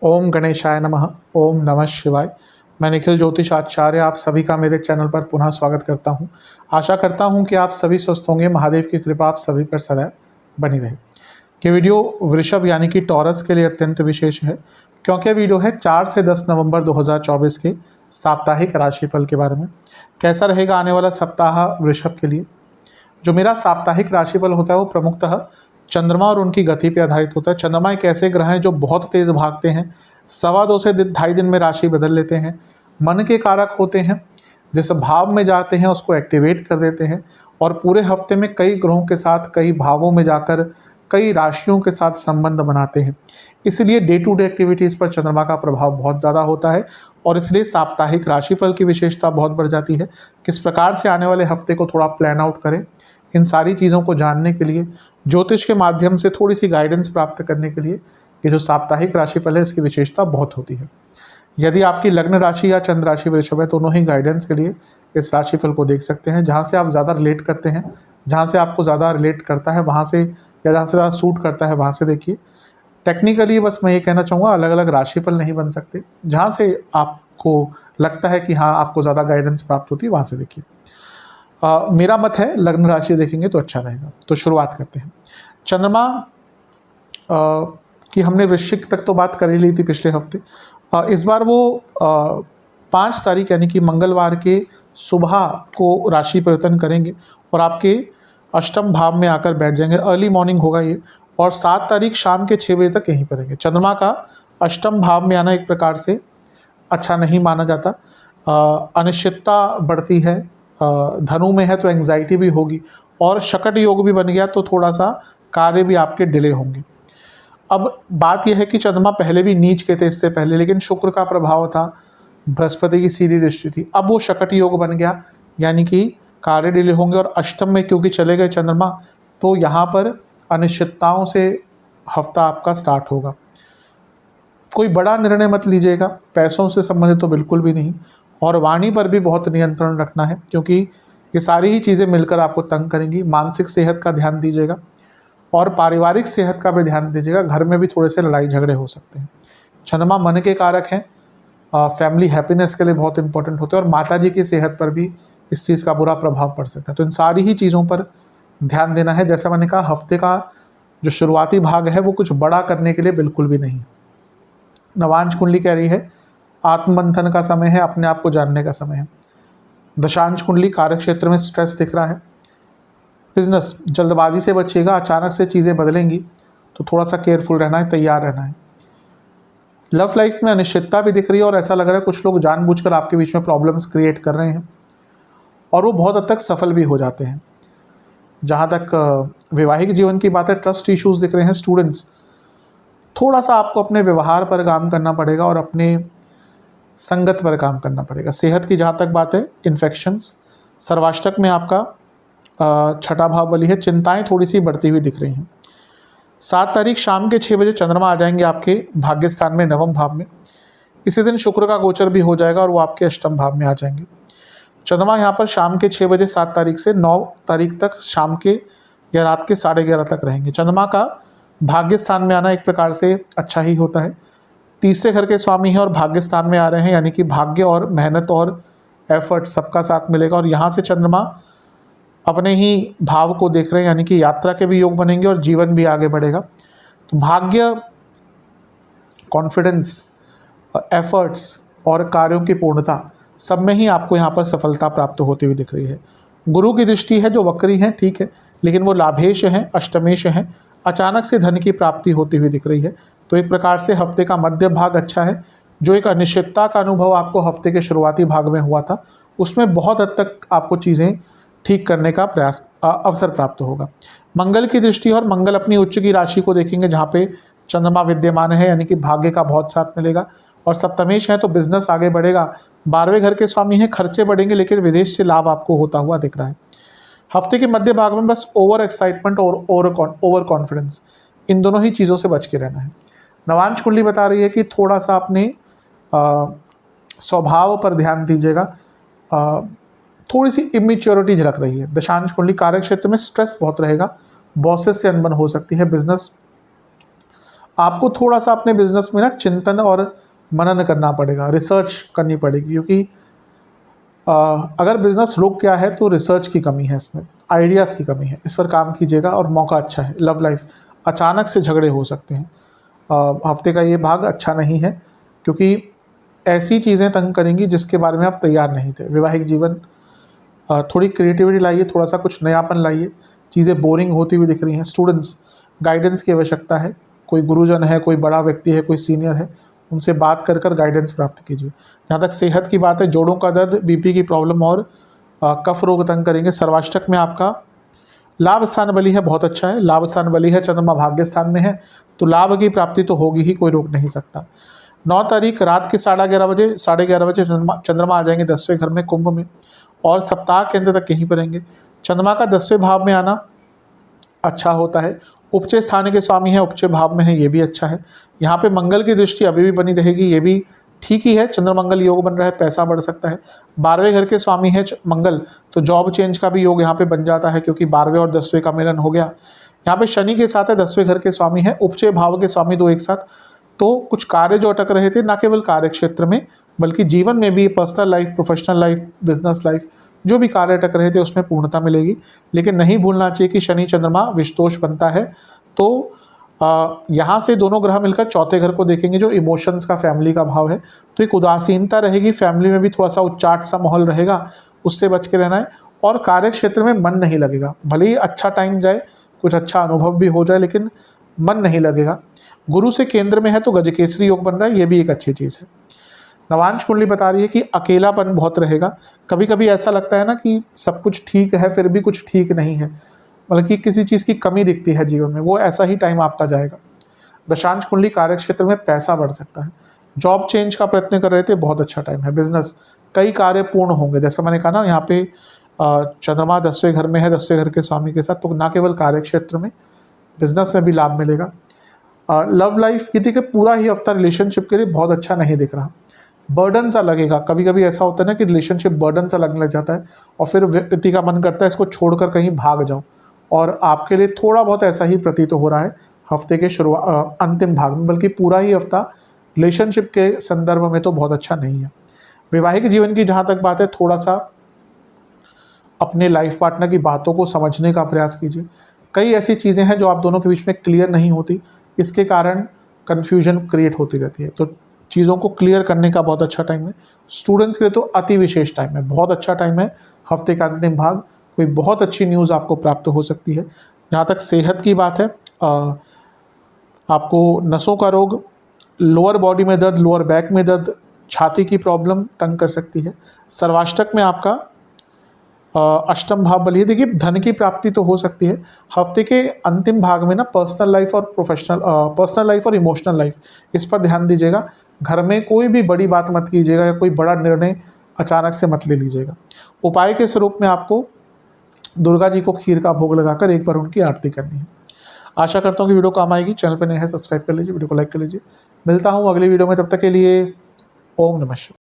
ओम गणेशाय नमः। ओम नमः शिवाय। मैं निखिल ज्योतिष आचार्य आप सभी का मेरे चैनल पर पुनः स्वागत करता हूं। आशा करता हूं कि आप सभी स्वस्थ होंगे। महादेव की कृपा आप सभी पर सदैव बनी रहे। ये वीडियो वृषभ यानी कि टॉरस के लिए अत्यंत विशेष है, क्योंकि ये वीडियो है 4 से 10 नवंबर 2024 के साप्ताहिक राशिफल के बारे में। कैसा रहेगा आने वाला सप्ताह वृषभ के लिए। जो मेरा साप्ताहिक राशिफल होता है वो प्रमुखतः चंद्रमा और उनकी गति पर आधारित होता है। चंद्रमा एक ऐसे ग्रह हैं जो बहुत तेज भागते हैं, 2.25 से 2.5 दिन में राशि बदल लेते हैं, मन के कारक होते हैं, जिस भाव में जाते हैं उसको एक्टिवेट कर देते हैं और पूरे हफ्ते में कई ग्रहों के साथ कई भावों में जाकर कई राशियों के साथ संबंध बनाते हैं। इसलिए डे टू डे एक्टिविटीज़ पर चंद्रमा का प्रभाव बहुत ज़्यादा होता है और इसलिए साप्ताहिक राशिफल की विशेषता बहुत बढ़ जाती है। किस प्रकार से आने वाले हफ्ते को थोड़ा प्लान आउट करें, इन सारी चीज़ों को जानने के लिए, ज्योतिष के माध्यम से थोड़ी सी गाइडेंस प्राप्त करने के लिए ये जो साप्ताहिक राशिफल है इसकी विशेषता बहुत होती है। यदि आपकी लग्न राशि या चंद्र राशि वृषभ है, दोनों ही गाइडेंस के लिए इस राशिफल को देख सकते हैं। जहाँ से आप ज़्यादा रिलेट करते हैं, जहाँ से आपको ज़्यादा रिलेट करता है वहाँ से, या जहाँ से ज़्यादा सूट करता है वहाँ से देखिए। टेक्निकली बस मैं ये कहना चाहूँगा, अलग अलग राशिफल नहीं बन सकते। जहाँ से आपको लगता है कि हाँ आपको ज़्यादा गाइडेंस प्राप्त होती है वहाँ से देखिए। मेरा मत है लग्न राशि देखेंगे तो अच्छा रहेगा। तो शुरुआत करते हैं। चंद्रमा की हमने वृश्चिक तक तो बात कर ही ली थी पिछले हफ्ते। इस बार वो 5 तारीख यानी कि मंगलवार के सुबह को राशि परिवर्तन करेंगे और आपके अष्टम भाव में आकर बैठ जाएंगे। अर्ली मॉर्निंग होगा ये, और 7 तारीख शाम के 6 बजे तक यहीं पर रहेंगे। चंद्रमा का अष्टम भाव में आना एक प्रकार से अच्छा नहीं माना जाता। अनिश्चितता बढ़ती है। धनु में है तो एंग्जाइटी भी होगी, और शकट योग भी बन गया तो थोड़ा सा कार्य भी आपके डिले होंगे। अब बात यह है कि चंद्रमा पहले भी नीच के थे इससे पहले, लेकिन शुक्र का प्रभाव था, बृहस्पति की सीधी दृष्टि थी। अब वो शकट योग बन गया, यानी कि कार्य डिले होंगे। और अष्टम में क्योंकि चले गए चंद्रमा, तो यहाँ पर अनिश्चितताओं से हफ्ता आपका स्टार्ट होगा। कोई बड़ा निर्णय मत लीजिएगा, पैसों से संबंधित तो बिल्कुल भी नहीं, और वाणी पर भी बहुत नियंत्रण रखना है, क्योंकि ये सारी ही चीज़ें मिलकर आपको तंग करेंगी। मानसिक सेहत का ध्यान दीजिएगा और पारिवारिक सेहत का भी ध्यान दीजिएगा। घर में भी थोड़े से लड़ाई झगड़े हो सकते हैं। चंद्रमा मन के कारक हैं, फैमिली हैप्पीनेस के लिए बहुत इंपॉर्टेंट होते हैं, और माता जी की सेहत पर भी इस चीज़ का बुरा प्रभाव पड़ सकता है। तो इन सारी ही चीज़ों पर ध्यान देना है। जैसा मैंने कहा, हफ्ते का जो शुरुआती भाग है वो कुछ बड़ा करने के लिए बिल्कुल भी नहीं। नवांश कुंडली कह रही है आत्ममंथन का समय है, अपने आप को जानने का समय है। दशांश कुंडली कार्य क्षेत्र में स्ट्रेस दिख रहा है। बिजनेस, जल्दबाजी से बचिएगा, अचानक से चीज़ें बदलेंगी तो थोड़ा सा केयरफुल रहना है, तैयार रहना है। लव लाइफ में अनिश्चितता भी दिख रही है, और ऐसा लग रहा है कुछ लोग जानबूझकर आपके बीच में प्रॉब्लम्स क्रिएट कर रहे हैं, और वो बहुत हद तक सफल भी हो जाते हैं। जहाँ तक वैवाहिक जीवन की बात है, ट्रस्ट इश्यूज दिख रहे हैं। स्टूडेंट्स, थोड़ा सा आपको अपने व्यवहार पर काम करना पड़ेगा और अपने संगत पर काम करना पड़ेगा। सेहत की जहाँ तक बात है, इन्फेक्शंस, सर्वाष्टक में आपका छठा भाव बली है, चिंताएं थोड़ी सी बढ़ती हुई दिख रही हैं। 7 तारीख शाम के 6 बजे चंद्रमा आ जाएंगे आपके भाग्य स्थान में, नवम भाव में। इसी दिन शुक्र का गोचर भी हो जाएगा और वो आपके अष्टम भाव में आ जाएंगे। चंद्रमा यहाँ पर शाम के 6 बजे 7 तारीख से 9 तारीख तक शाम के या रात के 11:30 तक रहेंगे। चंद्रमा का भाग्य स्थान में आना एक प्रकार से अच्छा ही होता है। तीसरे घर के स्वामी हैं और भाग्य स्थान में आ रहे हैं, यानी कि भाग्य और मेहनत और एफर्ट सबका साथ मिलेगा। और यहाँ से चंद्रमा अपने ही भाव को देख रहे हैं, यानी कि यात्रा के भी योग बनेंगे और जीवन भी आगे बढ़ेगा। तो भाग्य, कॉन्फिडेंस, एफर्ट्स और कार्यों की पूर्णता, सब में ही आपको यहाँ पर सफलता प्राप्त होती हुई दिख रही है। गुरु की दृष्टि है जो वक्री है, ठीक है, लेकिन वो लाभेश हैं, अष्टमेश हैं। अचानक से धन की प्राप्ति होती हुई दिख रही है। तो एक प्रकार से हफ्ते का मध्य भाग अच्छा है। जो एक अनिश्चितता का अनुभव आपको हफ्ते के शुरुआती भाग में हुआ था, उसमें बहुत हद तक आपको चीज़ें ठीक करने का अवसर प्राप्त होगा। मंगल की दृष्टि, और मंगल अपनी उच्च की राशि को देखेंगे जहाँ पे चंद्रमा विद्यमान है, यानी कि भाग्य का बहुत साथ मिलेगा। और सप्तमेश है तो बिजनेस आगे बढ़ेगा। 12वें घर के स्वामी हैं, खर्चे बढ़ेंगे, लेकिन विदेश से लाभ आपको होता हुआ दिख रहा है। हफ्ते के मध्य भाग में बस ओवर एक्साइटमेंट और ओवर कॉन्फिडेंस, इन दोनों ही चीज़ों से बच के रहना है। नवांश कुंडली बता रही है कि थोड़ा सा अपने स्वभाव पर ध्यान दीजिएगा। थोड़ी सी इमेच्योरिटी झलक रही है। दशांश कुंडली कार्य क्षेत्र में स्ट्रेस बहुत रहेगा, बॉसेस से अनबन हो सकती है। बिजनेस आपको थोड़ा सा अपने बिजनेस में ना चिंतन और मनन करना पड़ेगा, रिसर्च करनी पड़ेगी, क्योंकि अगर बिजनेस रुक गया है तो रिसर्च की कमी है, इसमें आइडियाज़ की कमी है, इस पर काम कीजिएगा। और मौका अच्छा है। लव लाइफ, अचानक से झगड़े हो सकते हैं। हफ्ते का ये भाग अच्छा नहीं है, क्योंकि ऐसी चीज़ें तंग करेंगी जिसके बारे में आप तैयार नहीं थे। वैवाहिक जीवन, थोड़ी क्रिएटिविटी लाइए, थोड़ा सा कुछ नयापन लाइए। चीज़ें बोरिंग होती हुई दिख रही हैं। स्टूडेंट्स, गाइडेंस की आवश्यकता है। कोई गुरुजन है, कोई बड़ा व्यक्ति है, कोई सीनियर है, उनसे बात कर कर गाइडेंस प्राप्त कीजिए। जहाँ तक सेहत की बात है, जोड़ों का दर्द, बीपी की प्रॉब्लम और कफ रोग तंग करेंगे। सर्वाष्टक में आपका लाभ स्थान बली है, बहुत अच्छा है। लाभ स्थान बली है, चंद्रमा भाग्य स्थान में है, तो लाभ की प्राप्ति तो होगी ही, कोई रोक नहीं सकता। 9 तारीख रात के 11:30 बजे चंद्रमा आ जाएंगे 10वें घर में, कुंभ में, और सप्ताह के अंत तक यहीं पर रहेंगे। चंद्रमा का 10वें भाव में आना अच्छा होता है। उपचय स्थान के स्वामी है, उपचय भाव में है, ये भी अच्छा है। यहाँ पे मंगल की दृष्टि अभी भी बनी रहेगी, ये भी ठीक ही है। चंद्र मंगल योग बन रहा है, पैसा बढ़ सकता है। 12वें घर के स्वामी है मंगल, तो जॉब चेंज का भी योग यहाँ पे बन जाता है, क्योंकि 12वें और 10वें का मिलन हो गया। यहाँ पे शनि के साथ है, 10वें घर के स्वामी है, उपचय भाव के स्वामी दो एक साथ। तो कुछ कार्य जो अटक रहे थे, ना केवल कार्य क्षेत्र में बल्कि जीवन में भी, personal life, professional life, business life, जो भी कार्य अटक रहे थे उसमें पूर्णता मिलेगी। लेकिन नहीं भूलना चाहिए कि शनि चंद्रमा विषदोष बनता है, तो यहाँ से दोनों ग्रह मिलकर चौथे घर को देखेंगे, जो इमोशंस का, फैमिली का भाव है। तो एक उदासीनता रहेगी, फैमिली में भी थोड़ा सा उच्चाट सा माहौल रहेगा, उससे बच के रहना है। और कार्य क्षेत्र में मन नहीं लगेगा, भले ही अच्छा टाइम जाए, कुछ अच्छा अनुभव भी हो जाए, लेकिन मन नहीं लगेगा। गुरु से केंद्र में है तो गजकेसरी योग बन रहा है, ये भी एक अच्छी चीज़ है। नवांश कुंडली बता रही है कि अकेलापन बहुत रहेगा। कभी कभी ऐसा लगता है ना कि सब कुछ ठीक है फिर भी कुछ ठीक नहीं है, मतलब कि किसी चीज़ की कमी दिखती है जीवन में, वो ऐसा ही टाइम आपका जाएगा। दशांश कुंडली, कार्य क्षेत्र में पैसा बढ़ सकता है। जॉब चेंज का प्रयत्न कर रहे थे, बहुत अच्छा टाइम है। बिजनेस, कई कार्य पूर्ण होंगे, जैसा मैंने कहा ना, यहाँ पे चंद्रमा 10वें घर में है, 10वें घर के स्वामी के साथ, तो ना केवल कार्य क्षेत्र में, बिजनेस में भी लाभ मिलेगा। लव लाइफ, ये देखिए पूरा ही हफ्ता रिलेशनशिप के लिए बहुत अच्छा नहीं दिख रहा। बर्डन सा लगेगा, कभी कभी ऐसा होता है ना कि रिलेशनशिप बर्डन सा लगने लग जाता है, और फिर व्यक्ति का मन करता है इसको छोड़कर कहीं भाग जाओ। और आपके लिए थोड़ा बहुत ऐसा ही प्रतीत हो रहा है हफ्ते के अंतिम भाग में, बल्कि पूरा ही हफ्ता रिलेशनशिप के संदर्भ में तो बहुत अच्छा नहीं है। वैवाहिक जीवन की जहाँ तक बात है, थोड़ा सा अपने लाइफ पार्टनर की बातों को समझने का प्रयास कीजिए। कई ऐसी चीज़ें हैं जो आप दोनों के बीच में क्लियर नहीं होती, इसके कारण कन्फ्यूजन क्रिएट होती रहती है। तो चीज़ों को क्लियर करने का बहुत अच्छा टाइम है। स्टूडेंट्स के लिए तो अति विशेष टाइम है, बहुत अच्छा टाइम है। हफ्ते का अंतिम भाग, कोई बहुत अच्छी न्यूज़ आपको प्राप्त हो सकती है। जहाँ तक सेहत की बात है, आपको नसों का रोग, लोअर बॉडी में दर्द, लोअर बैक में दर्द, छाती की प्रॉब्लम तंग कर सकती है। सर्वाष्टक में आपका अष्टम भाव बलिए, देखिए धन की प्राप्ति तो हो सकती है। हफ्ते के अंतिम भाग में ना पर्सनल लाइफ और इमोशनल लाइफ, इस पर ध्यान दीजिएगा। घर में कोई भी बड़ी बात मत कीजिएगा, या कोई बड़ा निर्णय अचानक से मत ले लीजिएगा। उपाय के स्वरूप में आपको दुर्गा जी को खीर का भोग लगाकर एक बार उनकी आरती करनी है। आशा करता हूँ कि वीडियो काम आएगी। चैनल पर नए हैं, सब्सक्राइब कर लीजिए, वीडियो को लाइक कर लीजिए। मिलता हूँ अगली वीडियो में, तब तक के लिए ओम नमः शिवाय।